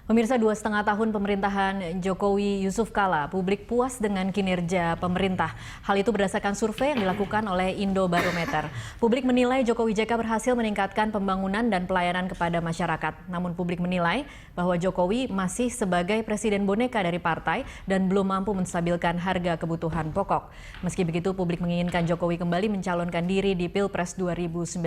Pemirsa, 2,5 tahun pemerintahan Jokowi Yusuf Kala, publik puas dengan kinerja pemerintah. Hal itu berdasarkan survei yang dilakukan oleh Indobarometer. Publik menilai Jokowi JK berhasil meningkatkan pembangunan dan pelayanan kepada masyarakat. Namun publik menilai bahwa Jokowi masih sebagai presiden boneka dari partai dan belum mampu menstabilkan harga kebutuhan pokok. Meski begitu, publik menginginkan Jokowi kembali mencalonkan diri di Pilpres 2019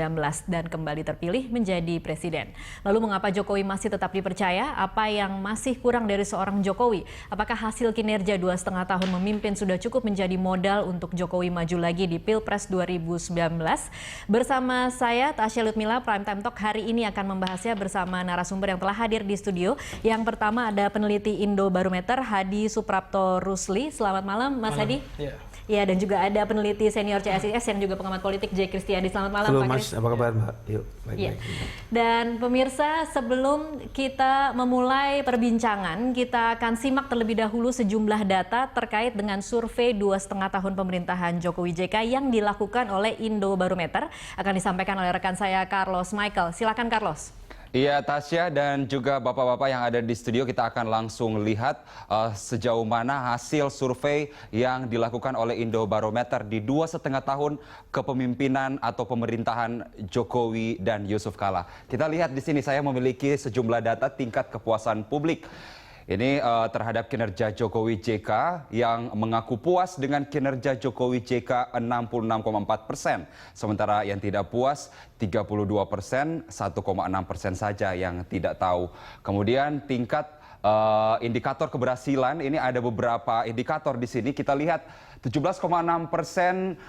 dan kembali terpilih menjadi presiden. Lalu mengapa Jokowi masih tetap dipercaya? Apa yang masih kurang dari seorang Jokowi? Apakah hasil kinerja 2,5 tahun memimpin sudah cukup menjadi modal untuk Jokowi maju lagi di Pilpres 2019? Bersama saya, Tasya Lutmila, Prime Time Talk hari ini akan membahasnya bersama narasumber yang telah hadir di studio. Yang pertama ada peneliti Indobarometer, Hadi Suprapto Rusli. Selamat malam, Mas Hadi. Ya, dan juga ada peneliti senior CSIS yang juga pengamat politik, J. Kristiadi. Selamat malam, Halo, Pak Mas. Apa kabar, Mbak? Yuk, Ya. baik-baik. Dan pemirsa, sebelum kita memulai perbincangan, kita akan simak terlebih dahulu sejumlah data terkait dengan survei 2,5 tahun pemerintahan Jokowi JK yang dilakukan oleh Indobarometer. Akan disampaikan oleh rekan saya, Carlos Michael. Silakan, Carlos. Iya, Tasya dan juga bapak-bapak yang ada di studio, kita akan langsung lihat sejauh mana hasil survei yang dilakukan oleh Indobarometer di 2,5 tahun kepemimpinan atau pemerintahan Jokowi dan Yusuf Kala. Kita lihat di sini, saya memiliki sejumlah data tingkat kepuasan publik. Ini terhadap kinerja Jokowi JK yang mengaku puas dengan kinerja Jokowi JK 66,4%. Sementara yang tidak puas 32%, 1,6% saja yang tidak tahu. Kemudian tingkat indikator keberhasilan, ini ada beberapa indikator di sini. Kita lihat 17,6%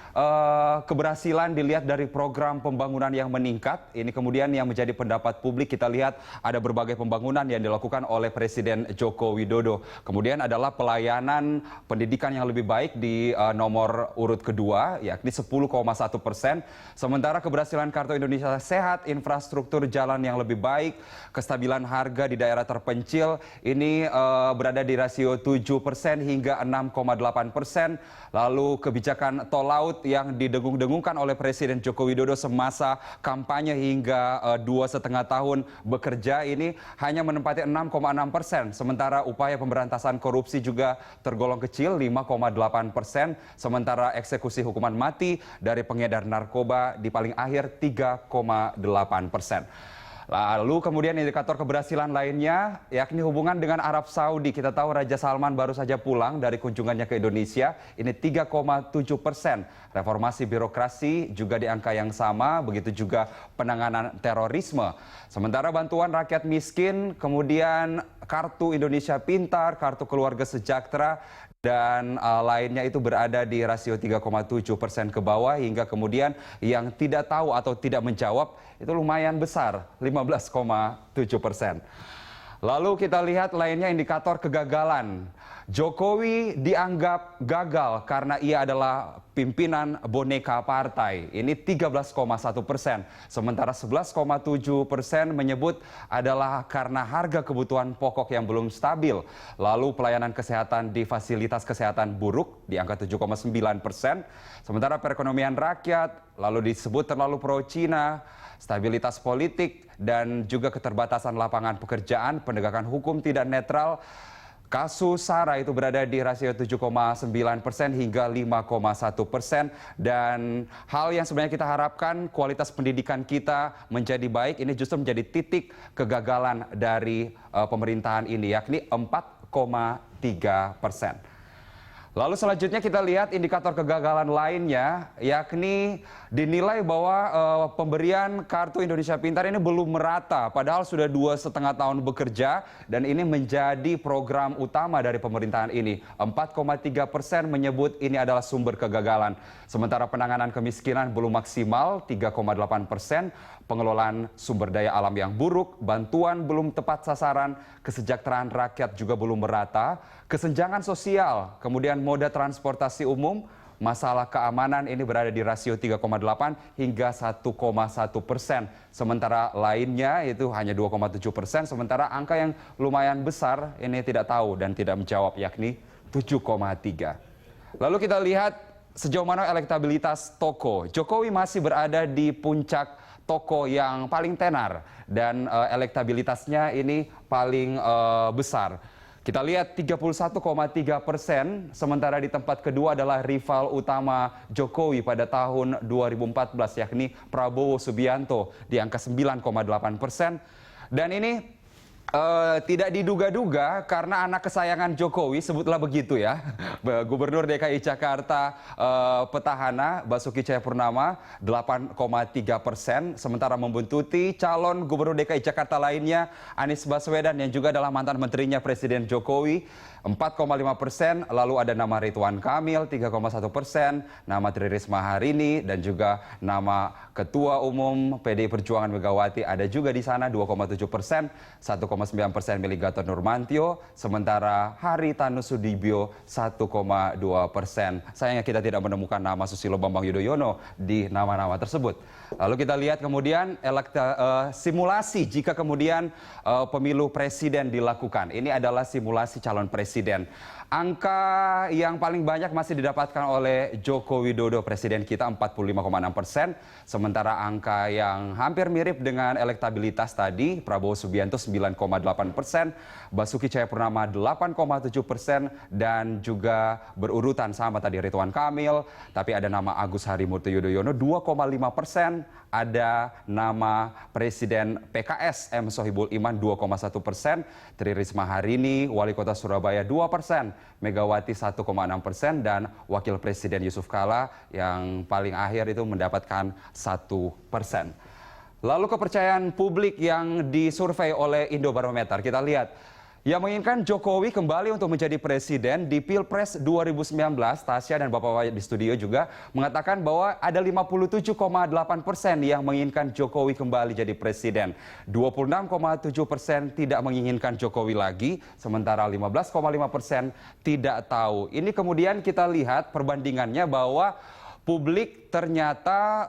keberhasilan dilihat dari program pembangunan yang meningkat. Ini kemudian yang menjadi pendapat publik. Kita lihat ada berbagai pembangunan yang dilakukan oleh Presiden Joko Widodo. Kemudian adalah pelayanan pendidikan yang lebih baik di nomor urut kedua, yakni 10,1%. Sementara keberhasilan Kartu Indonesia Sehat, infrastruktur jalan yang lebih baik, kestabilan harga di daerah terpencil, ini berada di rasio 7% hingga 6,8%. Lalu kebijakan tol laut yang didengung-dengungkan oleh Presiden Joko Widodo semasa kampanye hingga 2,5 tahun bekerja ini hanya menempati 6,6%. Sementara upaya pemberantasan korupsi juga tergolong kecil, 5,8%. Sementara eksekusi hukuman mati dari pengedar narkoba di paling akhir 3,8%. Lalu kemudian indikator keberhasilan lainnya yakni hubungan dengan Arab Saudi. Kita tahu Raja Salman baru saja pulang dari kunjungannya ke Indonesia. Ini 3,7%. Reformasi birokrasi juga di angka yang sama, begitu juga penanganan terorisme. Sementara bantuan rakyat miskin, kemudian Kartu Indonesia Pintar, Kartu Keluarga Sejahtera, dan lainnya itu berada di rasio 3,7% ke bawah, hingga kemudian yang tidak tahu atau tidak menjawab itu lumayan besar, 15,7%. Lalu kita lihat lainnya indikator kegagalan. Jokowi dianggap gagal karena ia adalah pimpinan boneka partai. Ini 13,1%. Sementara 11,7% menyebut adalah karena harga kebutuhan pokok yang belum stabil. Lalu pelayanan kesehatan di fasilitas kesehatan buruk di angka 7,9%. Sementara perekonomian rakyat lalu disebut terlalu pro-Cina, stabilitas politik, dan juga keterbatasan lapangan pekerjaan, penegakan hukum tidak netral. Kasus SARA itu berada di rasio 7,9% hingga 5,1%. Dan hal yang sebenarnya kita harapkan, kualitas pendidikan kita menjadi baik, ini justru menjadi titik kegagalan dari pemerintahan ini, yakni 4,3%. Lalu selanjutnya kita lihat indikator kegagalan lainnya, yakni dinilai bahwa pemberian Kartu Indonesia Pintar ini belum merata. Padahal sudah 2,5 tahun bekerja dan ini menjadi program utama dari pemerintahan ini. 4,3% menyebut ini adalah sumber kegagalan. Sementara penanganan kemiskinan belum maksimal, 3,8%. Pengelolaan sumber daya alam yang buruk, bantuan belum tepat sasaran, kesejahteraan rakyat juga belum merata, kesenjangan sosial, kemudian moda transportasi umum, masalah keamanan ini berada di rasio 3,8 hingga 1,1%. Sementara lainnya itu hanya 2,7%. Sementara angka yang lumayan besar ini tidak tahu dan tidak menjawab, yakni 7,3. Lalu kita lihat sejauh mana elektabilitas Toko. Jokowi masih berada di puncak Toko yang paling tenar dan elektabilitasnya ini paling besar. Kita lihat 31,3%, sementara di tempat kedua adalah rival utama Jokowi pada tahun 2014, yakni Prabowo Subianto di angka 9,8%. Dan ini tidak diduga-duga karena anak kesayangan Jokowi, sebutlah begitu ya, Gubernur DKI Jakarta petahana Basuki Cahayapurnama 8,3%, sementara membuntuti calon Gubernur DKI Jakarta lainnya Anies Baswedan yang juga adalah mantan menterinya Presiden Jokowi 4,5%, lalu ada nama Ridwan Kamil 3,1%, nama Tri Risma Harini dan juga nama Ketua Umum PDI Perjuangan Megawati ada juga di sana 2,7%, 1,9% milik Gatot Nurmantio, sementara Haritanu Sudibyo 1,2%. Sayangnya kita tidak menemukan nama Susilo Bambang Yudhoyono di nama-nama tersebut. Lalu kita lihat kemudian simulasi jika kemudian pemilu presiden dilakukan. Ini adalah simulasi calon presiden. Angka yang paling banyak masih didapatkan oleh Joko Widodo, presiden kita 45,6%. Sementara angka yang hampir mirip dengan elektabilitas tadi, Prabowo Subianto 9,8%, Basuki Cahayapurnama 8,7%, dan juga berurutan sama tadi Ridwan Kamil. Tapi ada nama Agus Harimurti Yudhoyono 2,5%. Ada nama Presiden PKS M. Sohibul Iman 2,1%, Tri Risma Harini, Wali Kota Surabaya 2%, Megawati 1,6%, dan Wakil Presiden Yusuf Kala yang paling akhir itu mendapatkan 1%. Lalu kepercayaan publik yang disurvei oleh Indobarometer, kita lihat. Yang menginginkan Jokowi kembali untuk menjadi presiden di Pilpres 2019, Tasya dan Bapak-Bapak di studio juga mengatakan bahwa ada 57,8% yang menginginkan Jokowi kembali jadi presiden. 26,7% tidak menginginkan Jokowi lagi, sementara 15,5% tidak tahu. Ini kemudian kita lihat perbandingannya bahwa publik ternyata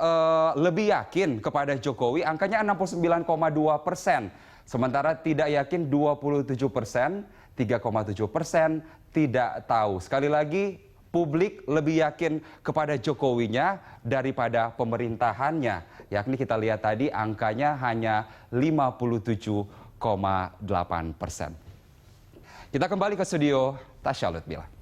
lebih yakin kepada Jokowi, angkanya 69,2%. Sementara tidak yakin 27%, 3,7% tidak tahu. Sekali lagi, publik lebih yakin kepada Jokowinya daripada pemerintahannya. Yakni kita lihat tadi angkanya hanya 57,8%. Kita kembali ke studio, Tasya Lutbila.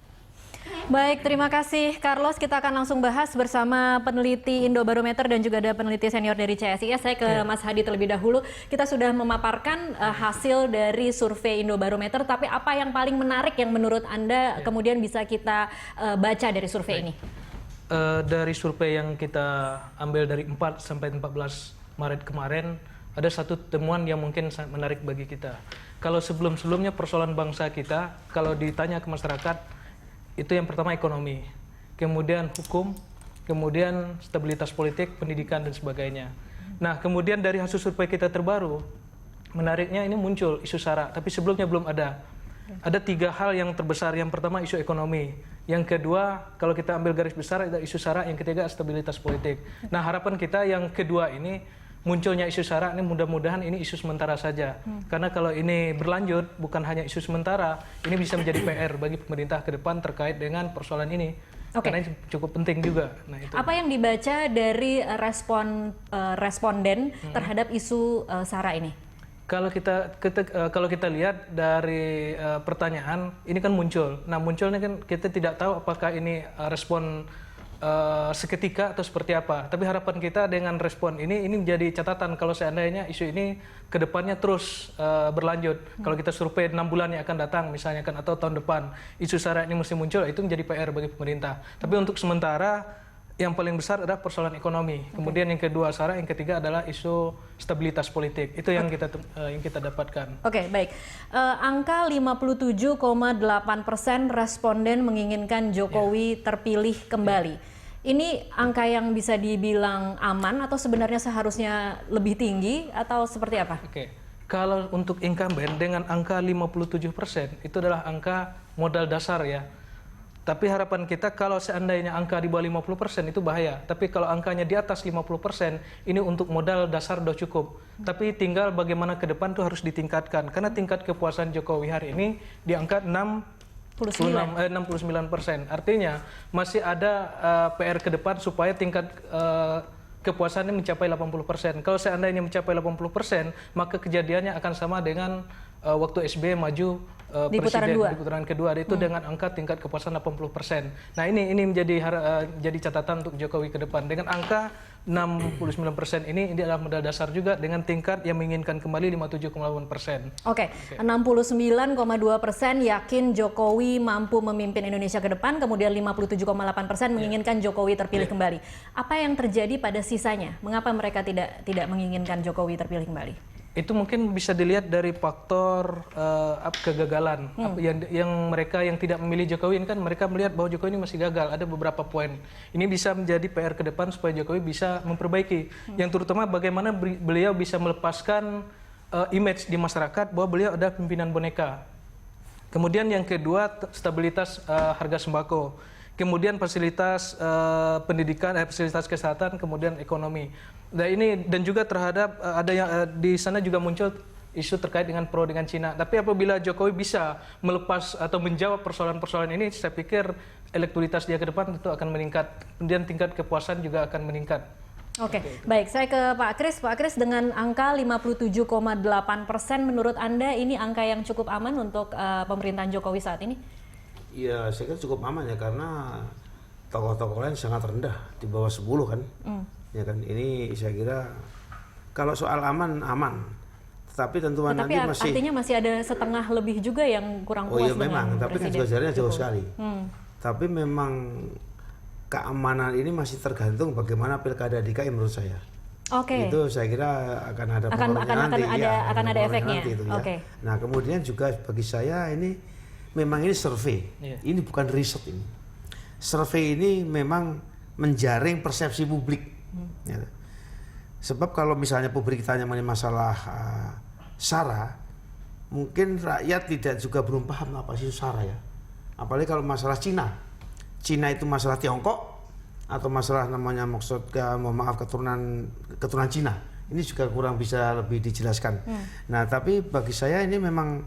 Baik, terima kasih Carlos. Kita akan langsung bahas bersama peneliti Indobarometer dan juga ada peneliti senior dari CSIS. Saya ke Mas Hadi terlebih dahulu. Kita sudah memaparkan hasil dari survei Indobarometer, tapi apa yang paling menarik yang menurut Anda kemudian bisa kita baca dari survei ini? Dari survei yang kita ambil dari 4 sampai 14 Maret kemarin, ada satu temuan yang mungkin sangat menarik bagi kita. Kalau sebelum-sebelumnya persoalan bangsa kita, kalau ditanya ke masyarakat, itu yang pertama ekonomi, kemudian hukum, kemudian stabilitas politik, pendidikan, dan sebagainya. Nah, kemudian dari hasil survei kita terbaru, menariknya ini muncul isu SARA, tapi sebelumnya belum ada. Ada 3 hal yang terbesar. Yang pertama isu ekonomi, yang kedua kalau kita ambil garis besar ada isu SARA, yang ketiga stabilitas politik. Nah, harapan kita yang kedua ini, munculnya isu SARA ini mudah-mudahan ini isu sementara saja. Karena kalau ini berlanjut bukan hanya isu sementara, ini bisa menjadi PR bagi pemerintah ke depan terkait dengan persoalan ini. Karena ini cukup penting juga. Nah, itu. Apa yang dibaca dari responden terhadap isu SARA ini? Kalau kita lihat dari pertanyaan ini kan muncul. Nah, munculnya kan kita tidak tahu apakah ini respon seketika atau seperti apa. Tapi harapan kita dengan respon ini menjadi catatan kalau seandainya isu ini ke depannya terus berlanjut. Kalau kita survei 6 bulan yang akan datang misalnya kan atau tahun depan isu SARA ini mesti muncul, itu menjadi PR bagi pemerintah. Tapi untuk sementara yang paling besar adalah persoalan ekonomi. Kemudian yang kedua SARA, yang ketiga adalah isu stabilitas politik. Itu yang kita dapatkan. Oke, baik. Angka 57,8% responden menginginkan Jokowi terpilih kembali. Ini angka yang bisa dibilang aman atau sebenarnya seharusnya lebih tinggi atau seperti apa? Oke. Kalau untuk incumbent dengan angka 57% itu adalah angka modal dasar ya. Tapi harapan kita kalau seandainya angka di bawah 50% itu bahaya. Tapi kalau angkanya di atas 50% ini untuk modal dasar sudah cukup. Tapi tinggal bagaimana ke depan itu harus ditingkatkan. Karena tingkat kepuasan Jokowi hari ini di angka 69%. Artinya masih ada PR ke depan supaya tingkat kepuasannya mencapai 80%. Kalau seandainya mencapai 80%, maka kejadiannya akan sama dengan waktu SBY maju di putaran presiden di putaran kedua, itu dengan angka tingkat kepuasan 80%. Nah ini menjadi jadi catatan untuk Jokowi ke depan. Dengan angka 69% ini adalah modal dasar juga dengan tingkat yang menginginkan kembali 57,8%. Oke, 69,2% yakin Jokowi mampu memimpin Indonesia ke depan, kemudian 57,8% menginginkan Jokowi terpilih kembali. Apa yang terjadi pada sisanya? Mengapa mereka tidak menginginkan Jokowi terpilih kembali? Itu mungkin bisa dilihat dari faktor kegagalan. Yang mereka yang tidak memilih Jokowi ini kan mereka melihat bahwa Jokowi ini masih gagal. Ada beberapa poin. Ini bisa menjadi PR ke depan supaya Jokowi bisa memperbaiki. Yang terutama bagaimana beliau bisa melepaskan image di masyarakat bahwa beliau adalah pimpinan boneka. Kemudian yang kedua, stabilitas harga sembako. Kemudian fasilitas pendidikan, fasilitas kesehatan, kemudian ekonomi. Nah ini dan juga terhadap ada yang di sana juga muncul isu terkait dengan pro dengan Cina. Tapi apabila Jokowi bisa melepas atau menjawab persoalan-persoalan ini, saya pikir elektabilitas dia ke depan tentu akan meningkat. Kemudian tingkat kepuasan juga akan meningkat. Oke, baik. Saya ke Pak Kris. Pak Kris, dengan angka 57,8%, menurut Anda ini angka yang cukup aman untuk pemerintahan Jokowi saat ini? Ya, saya kira cukup aman ya, karena tokoh-tokoh lain sangat rendah, di bawah 10 kan. Ya kan, ini saya kira kalau soal aman, tetapi tentuan nanti masih... artinya masih ada setengah lebih juga yang kurang puas iya, memang, tapi kan juga jaraknya jauh sekali. Tapi memang keamanan ini masih tergantung bagaimana pilkada DKI menurut saya. Oke. Itu saya kira akan ada pengaruhnya nanti. Akan ada efeknya. Nanti itu, ya. Nah kemudian juga bagi saya ini memang ini survei, ini bukan riset ini. Survei ini memang menjaring persepsi publik. Ya. Sebab kalau misalnya publik tanya mengenai masalah SARA, mungkin rakyat tidak juga belum paham apa sih SARA ya. Apalagi kalau masalah Cina itu masalah Tiongkok atau masalah namanya keturunan Cina. Ini juga kurang bisa lebih dijelaskan. Nah tapi bagi saya ini memang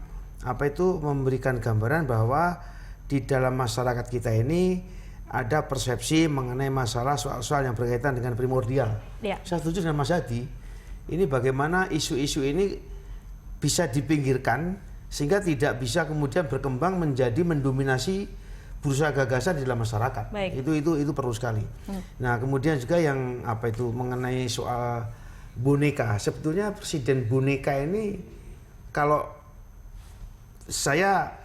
memberikan gambaran bahwa di dalam masyarakat kita ini ada persepsi mengenai masalah soal-soal yang berkaitan dengan primordial. Ya. Saya setuju dengan Mas Hadi. Ini bagaimana isu-isu ini bisa dipinggirkan sehingga tidak bisa kemudian berkembang menjadi mendominasi bursa gagasan di dalam masyarakat. Baik. Itu perlu sekali. Nah, kemudian juga yang mengenai soal boneka. Sebetulnya presiden boneka ini kalau saya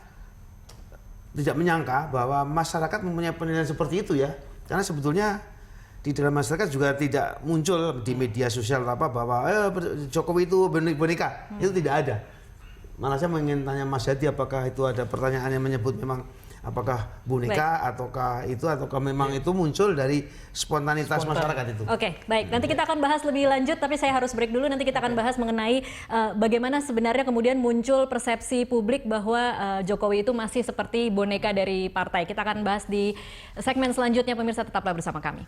tidak menyangka bahwa masyarakat mempunyai penilaian seperti itu ya, karena sebetulnya di dalam masyarakat juga tidak muncul di media sosial bahwa Jokowi itu boneka, itu tidak ada. Malah saya ingin tanya Mas Hadi apakah itu ada pertanyaan yang menyebut memang apakah boneka ataukah memang itu muncul dari spontanitas masyarakat itu. Oke, baik. Nanti kita akan bahas lebih lanjut, tapi saya harus break dulu. Nanti kita akan bahas mengenai bagaimana sebenarnya kemudian muncul persepsi publik bahwa Jokowi itu masih seperti boneka dari partai. Kita akan bahas di segmen selanjutnya, pemirsa, tetaplah bersama kami.